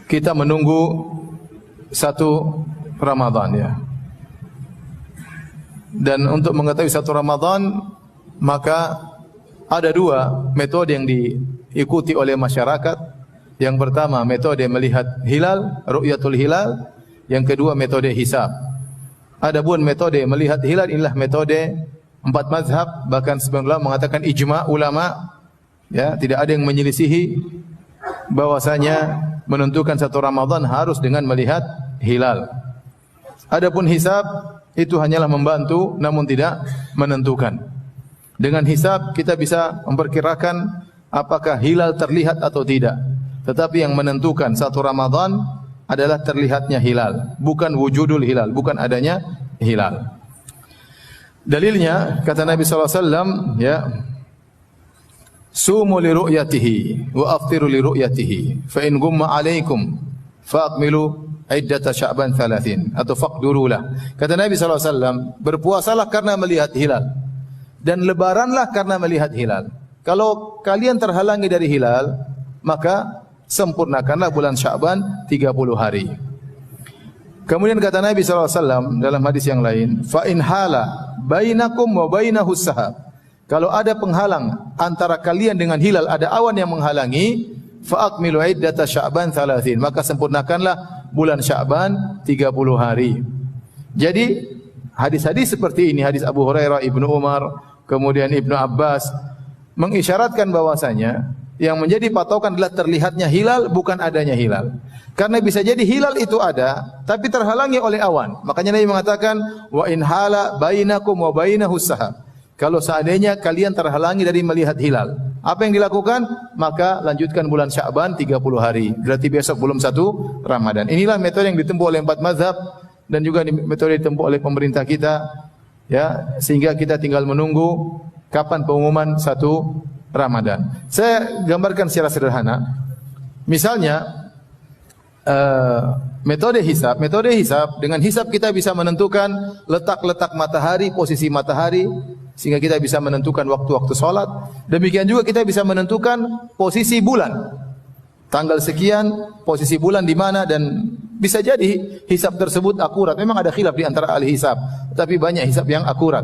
kita menunggu satu Ramadan ya. Dan untuk mengetahui satu Ramadan, maka ada dua metode yang diikuti oleh masyarakat. Yang pertama metode melihat hilal, ru'yatul hilal. Yang kedua metode hisab. Adapun metode melihat hilal inilah metode 4 mazhab, bahkan sebagian ulama mengatakan ijma' ulama, ya, tidak ada yang menyelisihi bahwasanya menentukan satu Ramadan harus dengan melihat hilal. Adapun hisab itu hanyalah membantu namun tidak menentukan. Dengan hisab kita bisa memperkirakan apakah hilal terlihat atau tidak. Tetapi yang menentukan satu Ramadan adalah terlihatnya hilal, bukan wujudul hilal, bukan adanya hilal. Dalilnya kata Nabi sallallahu alaihi wasallam, ya, sumu li ru'yatihi wa aftiru li ru'yatihi fa in gumma alaikum faqmilu iddata Sya'ban 30 atau faqdurulah. Kata Nabi sallallahu alaihi wasallam, berpuasalah karena melihat hilal dan lebaranlah karena melihat hilal. Kalau kalian terhalangi dari hilal, maka sempurnakanlah bulan Sya'ban 30 hari. Kemudian kata Nabi sallallahu alaihi wasallam dalam hadis yang lain, fa in hala bainakum wa bainahus sahab. Kalau ada penghalang antara kalian dengan hilal, ada awan yang menghalangi, fa akmilu iddata Sya'ban 30, maka sempurnakanlah bulan Sya'ban 30 hari. Jadi hadis-hadis seperti ini, hadis Abu Hurairah, Ibnu Umar, kemudian Ibnu Abbas mengisyaratkan bahwasanya yang menjadi patokan adalah terlihatnya hilal, bukan adanya hilal. Karena bisa jadi hilal itu ada, tapi terhalangi oleh awan. Makanya Nabi mengatakan, wa in hala bainakum wa bainahus sahab. Kalau seandainya kalian terhalangi dari melihat hilal, apa yang dilakukan? Maka lanjutkan bulan Sya'ban 30 hari. Berarti besok belum satu Ramadan. Inilah metode yang ditempuh oleh 4 mazhab dan juga metode ditempuh oleh pemerintah kita, ya, sehingga kita tinggal menunggu kapan pengumuman satu Ramadan. Saya gambarkan secara sederhana. Misalnya metode hisab dengan hisab kita bisa menentukan letak-letak matahari, posisi matahari, sehingga kita bisa menentukan waktu-waktu salat. Demikian juga kita bisa menentukan posisi bulan. Tanggal sekian posisi bulan di mana, dan bisa jadi hisab tersebut akurat. Memang ada khilaf di antara ahli hisab, tapi banyak hisab yang akurat.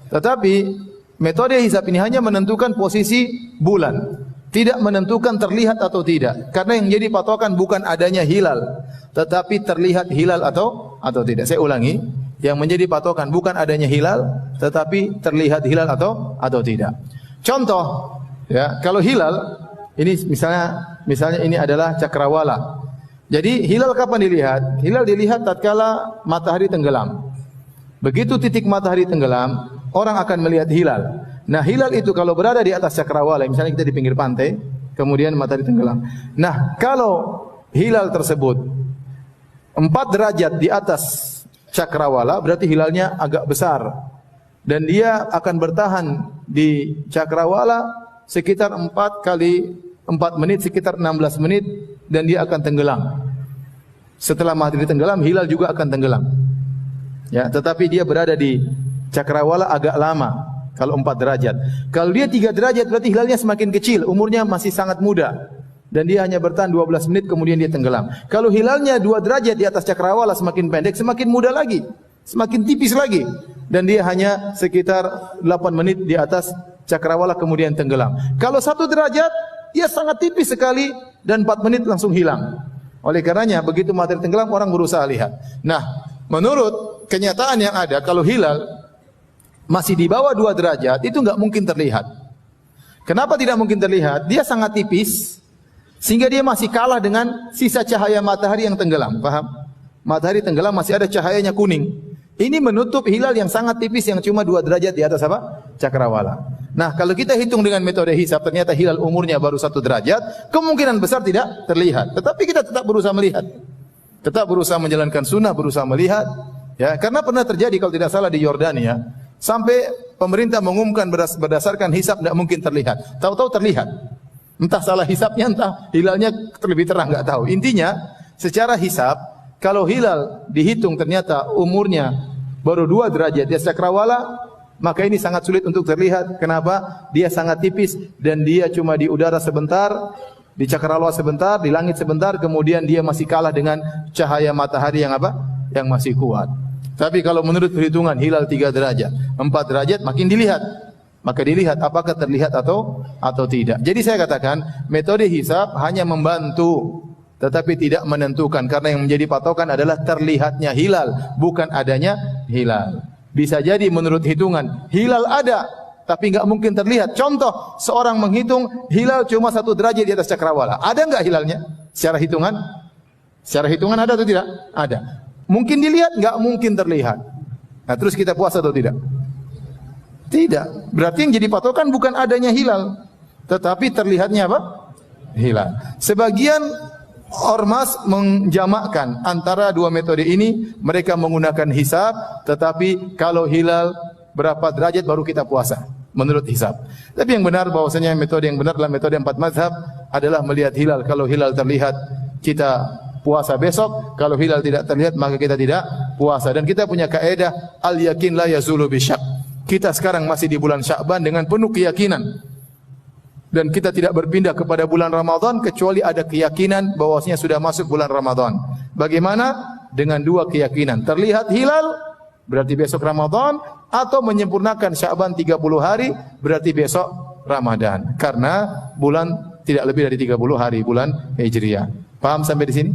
Tetapi metode hisab ini hanya menentukan posisi bulan, tidak menentukan terlihat atau tidak. Karena yang jadi patokan bukan adanya hilal, tetapi terlihat hilal atau tidak. Saya ulangi, yang menjadi patokan bukan adanya hilal, tetapi terlihat hilal atau tidak. Contoh, ya, kalau hilal ini misalnya ini adalah cakrawala. Jadi hilal kapan dilihat? Hilal dilihat tatkala matahari tenggelam. Begitu titik matahari tenggelam, orang akan melihat hilal. Nah, hilal itu kalau berada di atas cakrawala, misalnya kita di pinggir pantai, kemudian matahari tenggelam. Nah, kalau hilal tersebut 4 derajat di atas cakrawala, berarti hilalnya agak besar. Dan dia akan bertahan di cakrawala sekitar 4 kali 4 menit, sekitar 16 menit, dan dia akan tenggelam. Setelah matahari tenggelam, hilal juga akan tenggelam. Ya, tetapi dia berada di cakrawala agak lama. Kalau 4 derajat. Kalau dia 3 derajat berarti hilalnya semakin kecil, umurnya masih sangat muda. Dan dia hanya bertahan 12 menit kemudian dia tenggelam. Kalau hilalnya 2 derajat di atas cakrawala, semakin pendek, semakin muda lagi. Semakin tipis lagi. Dan dia hanya sekitar 8 menit di atas cakrawala kemudian tenggelam. Kalau 1 derajat, dia sangat tipis sekali dan 4 menit langsung hilang. Oleh karenanya begitu matahari tenggelam orang berusaha lihat. Nah, menurut kenyataan yang ada, kalau hilal masih di bawah 2 derajat, itu enggak mungkin terlihat. Kenapa tidak mungkin terlihat? Dia sangat tipis, sehingga dia masih kalah dengan sisa cahaya matahari yang tenggelam. Paham? Matahari tenggelam masih ada cahayanya kuning. Ini menutup hilal yang sangat tipis yang cuma 2 derajat di atas apa? Cakrawala. Nah, kalau kita hitung dengan metode hisab, ternyata hilal umurnya baru 1 derajat, kemungkinan besar tidak terlihat. Tetapi kita tetap berusaha melihat. Tetap berusaha menjalankan sunnah, berusaha melihat. Ya, karena pernah terjadi kalau tidak salah di Yordania, sampai pemerintah mengumumkan berdasarkan hisab tidak mungkin terlihat. Tahu-tahu terlihat. Entah salah hisabnya, entah hilalnya lebih terang, enggak tahu. Intinya, secara hisab, kalau hilal dihitung ternyata umurnya baru 2 derajat di atas cakrawala, maka ini sangat sulit untuk terlihat. Kenapa? Dia sangat tipis dan dia cuma di udara sebentar, Di cakrawala sebentar, di langit sebentar, kemudian dia masih kalah dengan cahaya matahari yang apa? Yang masih kuat. Tapi kalau menurut perhitungan hilal 3 derajat, 4 derajat makin dilihat. Maka dilihat apakah terlihat atau tidak. Jadi saya katakan metode hisab hanya membantu tetapi tidak menentukan, karena yang menjadi patokan adalah terlihatnya hilal, bukan adanya hilal. Bisa jadi menurut hitungan hilal ada tapi enggak mungkin terlihat. Contoh, seorang menghitung hilal cuma 1 derajat di atas cakrawala. Ada enggak hilalnya? Secara hitungan? Secara hitungan ada atau tidak? Ada. Mungkin dilihat, enggak mungkin terlihat. Nah, terus kita puasa atau tidak? Tidak. Berarti yang jadi patokan bukan adanya hilal, tetapi terlihatnya apa? Hilal. Sebagian ormas menjamakkan antara dua metode ini. Mereka menggunakan hisab, tetapi kalau hilal berapa derajat baru kita puasa menurut hisab. Tapi yang benar bahwasanya metode yang benar adalah metode 4 mazhab adalah melihat hilal. Kalau hilal terlihat kita puasa besok, kalau hilal tidak terlihat maka kita tidak puasa. Dan kita punya kaidah al yakin la yazulu bisyak. Kita sekarang masih di bulan Sya'ban dengan penuh keyakinan. Dan kita tidak berpindah kepada bulan Ramadan kecuali ada keyakinan bahwasanya sudah masuk bulan Ramadan. Bagaimana? Dengan 2 keyakinan. Terlihat hilal berarti besok Ramadan, atau menyempurnakan Sya'ban 30 hari berarti besok Ramadan. Karena bulan tidak lebih dari 30 hari bulan Hijriah. Paham sampai di sini?